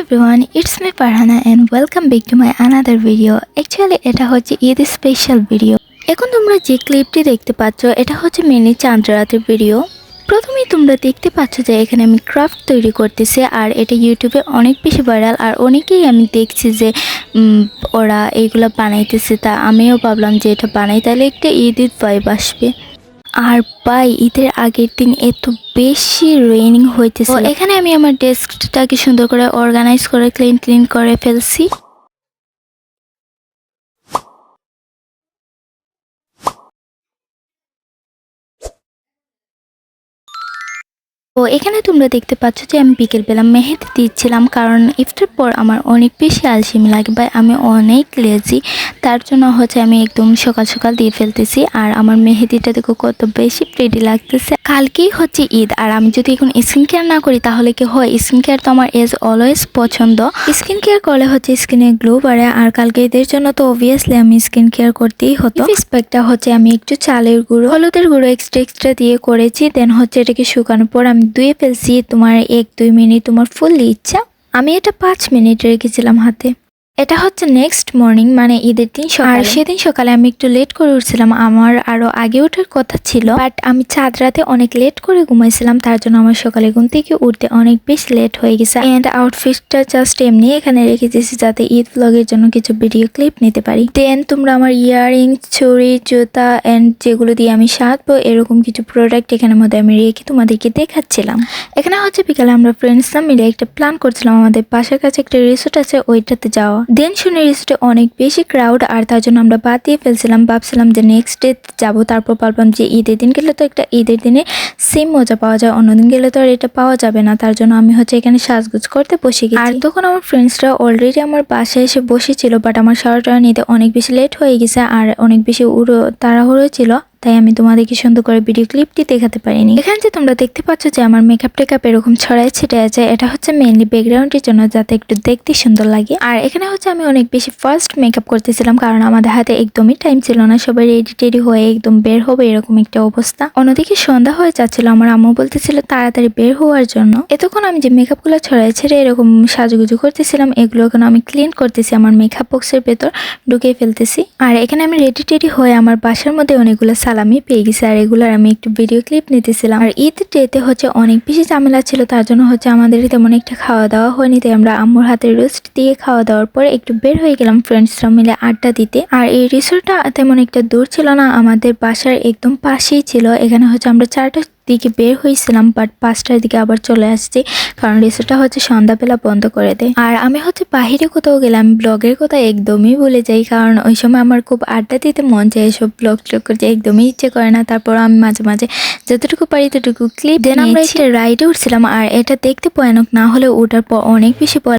everyone, it's me Farhana and welcome back to my another video. Actually এটা হচ্ছে Eid special video. এখন তোমরা যে ক্লিপটি দেখতে পাচ্ছ এটা হচ্ছে মিনি চাঁদ রাতের ভিডিও। প্রথমেই তোমরা দেখতে পাচ্ছ যে এখানে আমি ক্রাফট তৈরি করতেছি আর এটা ইউটিউবে অনেক বেশি ভাইরাল আর অনেকেই আমি দেখছি যে ওরা এইগুলো বানাইতেছে, তা আমিও ভাবলাম যে এটা বানাই তাহলে একটা ঈদ ভাইব আসবে। আর ভাই ঈদের আগের দিন এত বেশি রেইনিং হইতেছে, এখানে আমি আমার ডেস্কটাকে সুন্দর করে অর্গানাইজ করে ক্লিন করে ফেলছি। তো এখানে তোমরা দেখতে পাচ্ছ যে আমি বিকেলবেলা মেহেদি দিচ্ছিলাম, কারণ ইফতার পর আমার অনেক বেশি আলসেমি লাগে ভাই, আমি অনেক লেজি, তার জন্য হচ্ছে আমি একদম সকাল সকাল দিয়ে ফেলতেছি। আর আমার মেহেদিটা দেখো কত বেশি প্রেটি লাগতেছে। কালকেই হচ্ছে ঈদ আর আমি যদি এখন স্কিন কেয়ার না করি তাহলে কি হয়? স্কিন কেয়ার তো আমার এজ অলওয়েজ পছন্দ, স্কিন কেয়ার করলে হচ্ছে স্কিনে গ্লো বাড়ে আর কালকে ঈদের জন্য তো অবভিয়াসলি আমি স্কিন কেয়ার করতেই হতো। ফেসপ্যাকটা হচ্ছে আমি একটু চালের গুঁড়ো হলুদের গুঁড়ো এক্সট্রা দিয়ে করেছি, দেন হচ্ছে এটাকে শুকানোর পর আমি ধুয়ে ফেলছি। তোমার 1-2 মিনিট তোমার ফুললি ইচ্ছা, আমি এটা 5 মিনিট রেখেছিলাম হাতে। এটা হচ্ছে নেক্সট মর্নিং মানে ঈদের দিন সকালে। আর সেদিন সকালে আমি একটু লেট করে উঠছিলাম, আমার আরো আগে ওঠার কথা ছিল, বাট আমি চাঁদ রাতে অনেক লেট করে ঘুমাইছিলাম, তার জন্য আমার সকালে ঘুম থেকে উঠতে অনেক বেশি লেট হয়ে গেছে। এন্ড আউটফিটটা জাস্ট এমনি এখানে রেখে দিয়েছি যাতে ঈদ ব্লগের জন্য কিছু ভিডিও ক্লিপ নিতে পারি। দেন তোমরা আমার ইয়াররিং, চুড়ি, জুতা এন্ড যেগুলো দিয়ে আমি সাজবো এরকম কিছু প্রোডাক্ট এখানের মধ্যে আমি রেখে তোমাদেরকে দেখাচ্ছিলাম। এখানে হচ্ছে বিকালে আমরা ফ্রেন্ডসরা মিলে একটা প্ল্যান করছিলাম, আমাদের পাশের কাছে একটা রিসোর্ট আছে ওইটাতে যাওয়া। দেন শুনে রিসোর্টে অনেক বেশি ক্রাউড আর তার জন্য আমরা বাদ দিয়ে ফেলছিলাম, ভাবছিলাম যে নেক্সট ডে যাবো। তারপর ভাবলাম যে ঈদের দিন গেলে তো একটা ঈদের দিনে সেম মজা পাওয়া যায়, অন্যদিন গেলে তো আর এটা পাওয়া যাবে না, তার জন্য আমি হচ্ছে এখানে সাজগুজ করতে বসে গেছি। আর তখন আমার ফ্রেন্ডসরা অলরেডি আমার বাসায় এসে বসেছিল, বাট আমার শাওয়ারটা নিতে অনেক বেশি লেট হয়ে গেছে আর অনেক বেশি তাড়াহুড়ো ছিল, তাই আমি তোমাদেরকে সুন্দর করে ভিডিও ক্লিপটি দেখাতে পারিনি। এখানে যে তোমরা দেখতে পাচ্ছ যে আমার মেকআপ টেকআপ এরকম ছড়ায় ছিটে আছে, এটা হচ্ছে মেইনলি ব্যাকগ্রাউন্ডের জন্য যাতে একটু দেখতে সুন্দর লাগে। আর এখানে হচ্ছে আমি অনেক বেশি ফার্স্ট মেকআপ করতেছিলাম, কারণ আমাদের হাতে একদমই টাইম ছিল না, সবাই রেডি টেডি হয়ে একদম বের হবে এরকম একটা অবস্থা। অন্যদিকে সন্ধ্যা হয়ে যাচ্ছিল, আমার আম্মু বলতেছিল তাড়াতাড়ি বের হওয়ার জন্য। এতক্ষণ আমি যে মেকআপ গুলো ছড়ায় ছেড়ে এরকম সাজুগুজু করতেছিলাম, এগুলো এখন আমি ক্লিন করতেছি, আমার মেকআপ বক্সের ভেতর ঢুকিয়ে ফেলতেছি। আর এখানে আমি রেডি টেডি হয়ে আমার বাসার মধ্যে অনেকগুলো সালামি পেয়ে গেছি আর এগুলার আমি একটু ভিডিও ক্লিপ নিতেছিলাম। আর ঈদ ডেতে হচ্ছে অনেক বেশি ঝামেলা ছিল, তার জন্য হচ্ছে আমাদের তেমন একটা খাওয়া দাওয়া হয়নি, তাই আমরা আম্মুর হাতের রোস্ট দিয়ে খাওয়া দাওয়ার পরে একটু বের হয়ে গেলাম ফ্রেন্ডসরা মিলে আড্ডা দিতে। আর এই রিসোর্টটা তেমন একটা দূর ছিল না, আমাদের বাসার একদম পাশেই ছিল। এখানে হচ্ছে আমরা 4টার দিকে বের হয়েছিলাম, বাট 5টার দিকে আবার চলে আসছি, কারণ রিসোর্টটা হচ্ছে সন্ধ্যাবেলা বন্ধ করে দেয়। আর আমি হচ্ছে বাহিরে কোথাও গেলাম ব্লগের কথা একদমই ভুলে যাই, কারণ ওই সময় আমার খুব আড্ডা দিতে মন চায়, এসব ব্লগ ট্লগ করতে একদমই ইচ্ছে করে না। তারপর আমি মাঝে মাঝে যতটুকু পারি ততটুকু ক্লিপ দেন আমরা একটা রাইডে উঠছিলাম, আর এটা দেখতে ভয়ানক না হলে ওঠার পর অনেক বেশি